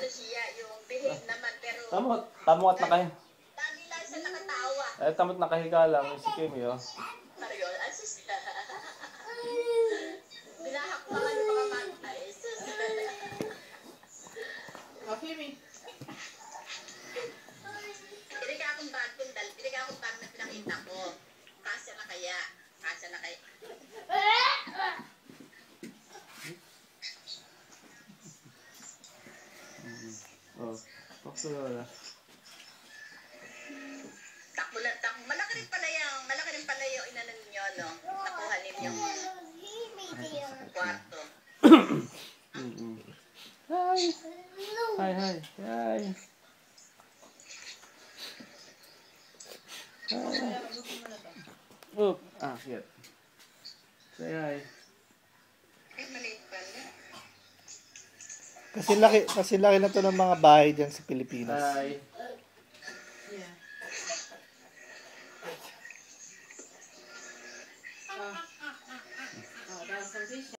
ano siya, yung behave naman, pero... Tamot na kayo. Lagi lang siya nakatawa. Tamot na kahiga lang, si Kimi, oh. Mariol, asus. Binahakbangan yung mga mata, asus. Kimi. Hindi ka akong bag na pinakita ko. Kasya na kaya. Oh, pakso na. Takbo. Malaki rin pala yung inanan niyo, no? Nakuha ninyo yung kwarto. Hi. Shit. Say hi. Ay, maliit pala. Kasi laki na to ng mga bahay dyan sa Pilipinas. Hi. Yeah.